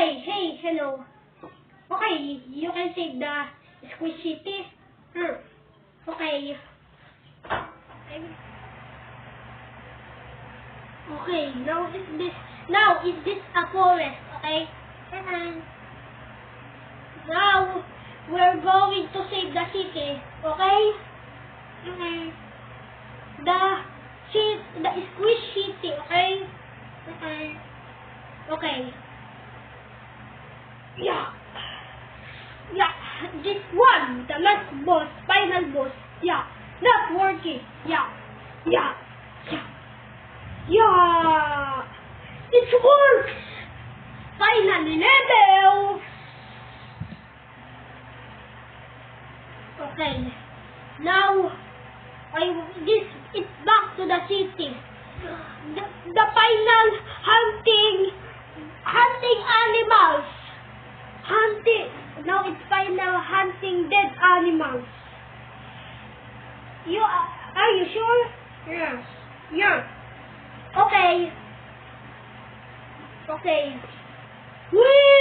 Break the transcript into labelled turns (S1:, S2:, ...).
S1: Okay, hey, hello. Okay, you can save the Squish City. Okay. Okay, now is this a forest, okay? Now, we're going to save the city, okay? The Squish City, okay? Okay. Yeah. This one, the last boss, final boss. Yeah. Not working. Yeah. It works! Finally level! Okay. Now, it's back to the city. The final hunting animals. Now it's final hunting dead animals. Are you sure? Yes. Yeah. Okay. Whee!